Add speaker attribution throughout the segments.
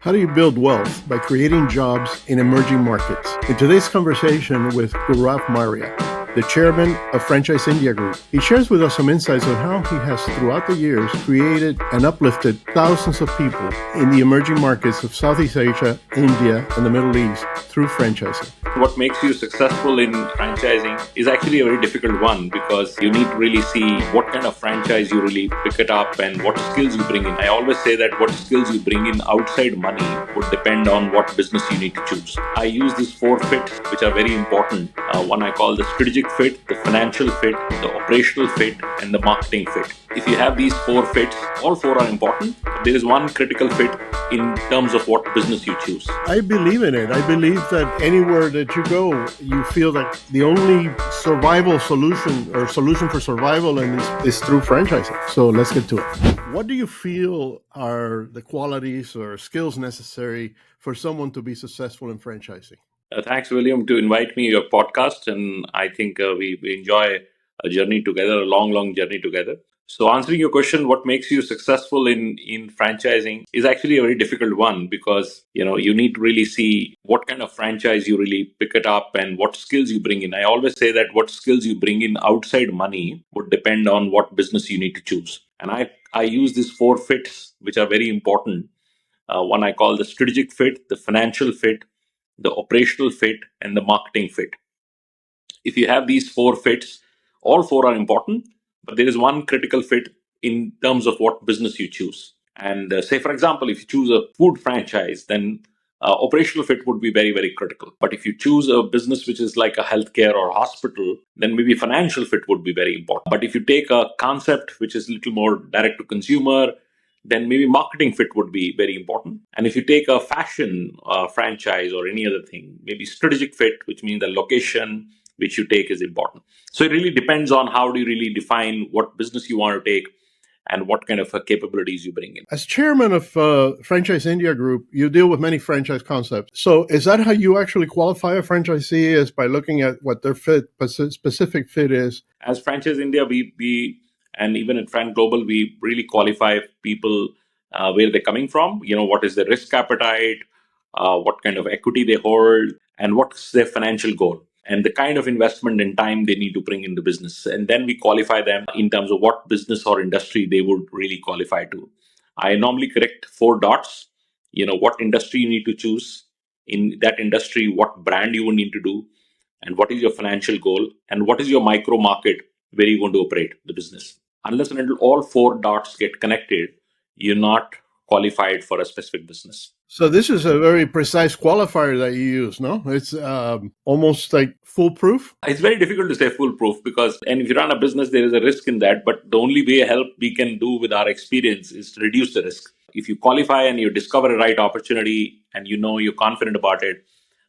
Speaker 1: How do you build wealth? By creating jobs in emerging markets. In today's conversation with Gaurav Marya, the chairman of Franchise India Group, he shares with us some insights on how he has, throughout the years, created and uplifted thousands of people in the emerging markets of Southeast Asia, India, and the Middle East through franchising.
Speaker 2: What makes you successful in franchising is actually a very difficult one because you need to really see what kind of franchise you really pick it up and what skills you bring in. I always say that what skills you bring in outside money would depend on what business you need to choose. I use these four fits, which are very important. One I call the strategic fit, the financial fit, the operational fit, and the marketing fit. If you have these four fits, all four are important. There is one critical fit in terms of what business you choose.
Speaker 1: I believe in it. I believe that anywhere that you go, you feel that the only survival solution or solution for survival is through franchising. So let's get to it. What do you feel are the qualities or skills necessary for someone to be successful in franchising?
Speaker 2: Thanks, William, to invite me to your podcast. And I think we enjoy a journey together, a long journey together. So answering your question, what makes you successful in franchising is actually a very difficult one because, you need to really see what kind of franchise you really pick it up and what skills you bring in. I always say that what skills you bring in outside money would depend on what business you need to choose. And I use these four fits, which are very important. One I call the strategic fit, the financial fit, the operational fit, and the marketing fit. If you have these four fits, all four are important, but there is one critical fit in terms of what business you choose. And say, for example, if you choose a food franchise, then operational fit would be very critical. But if you choose a business which is like a healthcare or hospital, then maybe financial fit would be very important. But if you take a concept which is a little more direct to consumer, then maybe marketing fit would be very important. And if you take a fashion franchise or any other thing, maybe strategic fit, which means the location which you take is important. So it really depends on how do you really define what business you want to take and what kind of capabilities you bring in.
Speaker 1: As chairman of Franchise India Group, you deal with many franchise concepts. So is that how you actually qualify a franchisee, is by looking at what their specific fit is?
Speaker 2: As Franchise India, we and even at Fran Global, we really qualify people where they're coming from. What is their risk appetite, what kind of equity they hold, and what's their financial goal, and the kind of investment and time they need to bring into business. And then we qualify them in terms of what business or industry they would really qualify to. I normally correct 4 dots. What industry you need to choose. In that industry, what brand you will need to do, and what is your financial goal, and what is your micro market where you're going to operate the business. Unless and until all 4 dots get connected, you're not qualified for a specific business.
Speaker 1: So this is a very precise qualifier that you use, no? It's almost like foolproof.
Speaker 2: It's very difficult to say foolproof and if you run a business, there is a risk in that. But the only way help we can do with our experience is to reduce the risk. If you qualify and you discover a right opportunity and you're confident about it,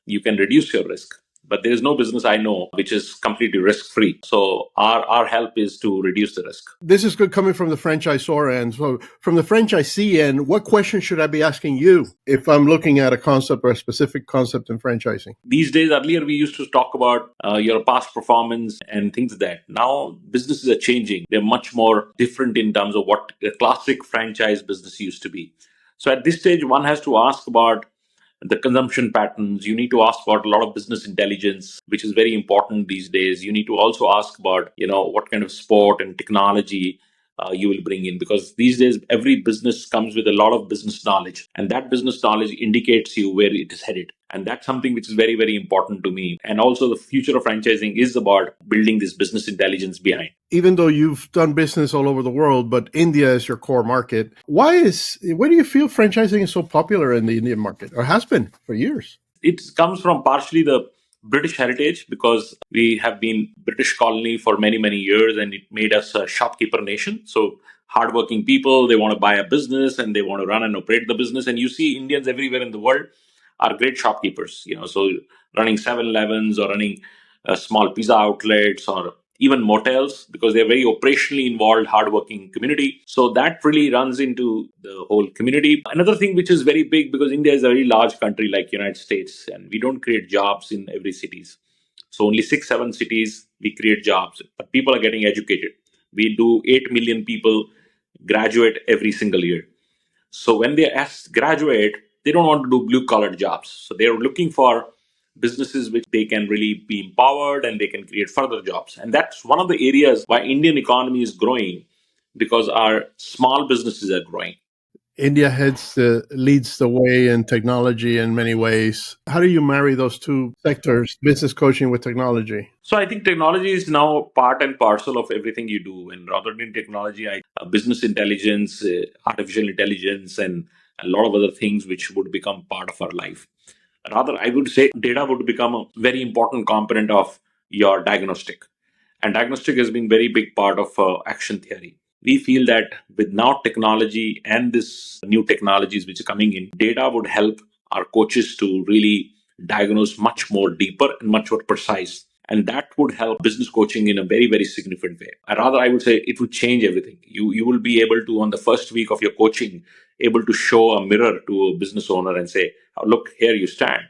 Speaker 2: you can reduce your risk. But there is no business I know which is completely risk-free. So our help is to reduce the risk.
Speaker 1: This is good coming from the franchisor end. So from the franchisee end, what question should I be asking you if I'm looking at a concept or a specific concept in franchising?
Speaker 2: These days, earlier we used to talk about your past performance and things like that. Now businesses are changing. They're much more different in terms of what a classic franchise business used to be. So at this stage, one has to ask about the consumption patterns. You need to ask about a lot of business intelligence, which is very important these days. You need to also ask about, what kind of sport and technology you will bring in, because these days every business comes with a lot of business knowledge, and that business knowledge indicates you where it is headed. And that's something which is very important to me. And also the future of franchising is about building this business intelligence behind.
Speaker 1: Even though you've done business all over the world, but India is your core market, why do you feel franchising is so popular in the Indian market, or has been for years?
Speaker 2: It comes from partially the British heritage, because we have been British colony for many years, and it made us a shopkeeper nation. So hardworking people, they want to buy a business and they want to run and operate the business. And you see Indians everywhere in the world are great shopkeepers, so running 7-Elevens or running small pizza outlets or even motels, because they're very operationally involved, hardworking community. So that really runs into the whole community. Another thing which is very big, because India is a very large country like United States, and we don't create jobs in every cities. So only 6-7 cities we create jobs, but people are getting educated. We do 8 million people graduate every single year. So when they graduate, They don't want to do blue collar jobs. So they're looking for businesses which they can really be empowered and they can create further jobs. And that's one of the areas why Indian economy is growing, because our small businesses are growing.
Speaker 1: India leads the way in technology in many ways. How do you marry those two sectors, business coaching with technology?
Speaker 2: So I think technology is now part and parcel of everything you do. And rather than technology, business intelligence, artificial intelligence, and a lot of other things which would become part of our life. Rather, I would say data would become a very important component of your diagnostic. And diagnostic has been very big part of action theory. We feel that with now technology and this new technologies which are coming in, data would help our coaches to really diagnose much more deeper and much more precise. And that would help business coaching in a very, very significant way. Rather, I would say it would change everything. You will be able to, on the first week of your coaching, able to show a mirror to a business owner and say, "Oh, look, here you stand."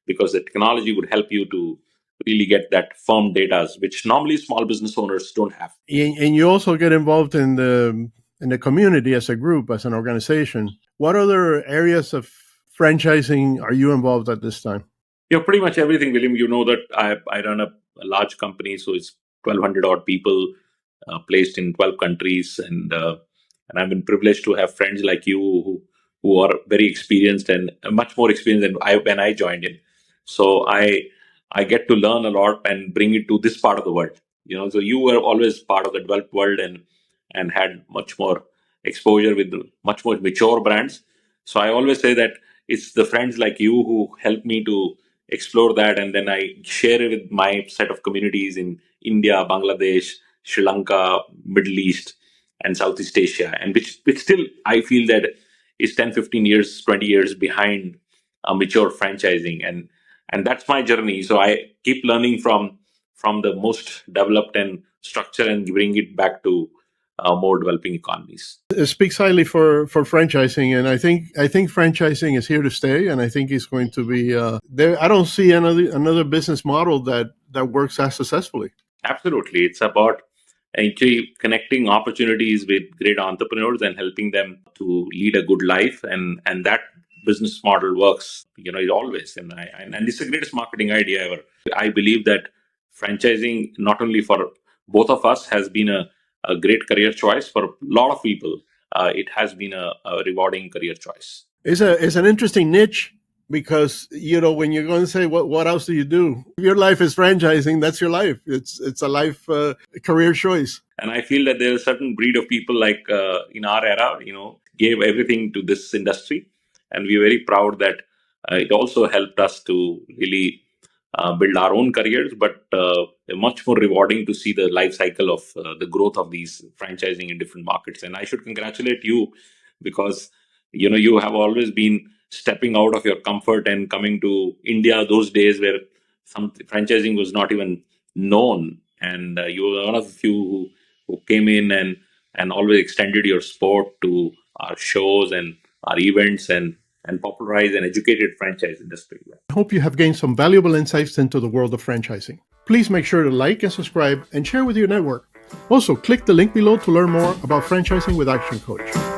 Speaker 2: Because the technology would help you to really get that firm data, which normally small business owners don't have.
Speaker 1: And you also get involved in the community as a group, as an organization. What other areas of franchising are you involved at this time?
Speaker 2: Yeah, pretty much everything, William. You know that I run a large company, so it's 1,200 odd people placed in 12 countries, and I've been privileged to have friends like you who are very experienced and much more experienced than when I joined in. So I get to learn a lot and bring it to this part of the world. So you were always part of the developed world and had much more exposure with much more mature brands. So I always say that it's the friends like you who help me to explore that, and then I share it with my set of communities in India, Bangladesh, Sri Lanka, Middle East, and Southeast Asia, and which still I feel that is 10, 15 years, 20 years behind mature franchising, and that's my journey. So I keep learning from the most developed and structure and bring it back to more developing economies.
Speaker 1: It speaks highly for franchising, and I think franchising is here to stay, and I think it's going to be there. I don't see another business model that works as successfully.
Speaker 2: Absolutely, it's about actually connecting opportunities with great entrepreneurs and helping them to lead a good life, and that business model works. It always, and it's the greatest marketing idea ever. I believe that franchising, not only for both of us, has been a great career choice for a lot of people. It has been a rewarding career choice.
Speaker 1: It's an interesting niche because when you're going to say what else do you do, your life is franchising. That's your life. It's a life career choice.
Speaker 2: And I feel that there's a certain breed of people like in our era, gave everything to this industry. And we're very proud that it also helped us to really build our own careers, but much more rewarding to see the life cycle of the growth of these franchising in different markets. And I should congratulate you because, you have always been stepping out of your comfort and coming to India those days where some franchising was not even known. And you were one of the few who came in and always extended your support to our shows and our events and popularized and educated franchise industry.
Speaker 1: I hope you have gained some valuable insights into the world of franchising. Please make sure to like and subscribe and share with your network. Also, click the link below to learn more about franchising with Action Coach.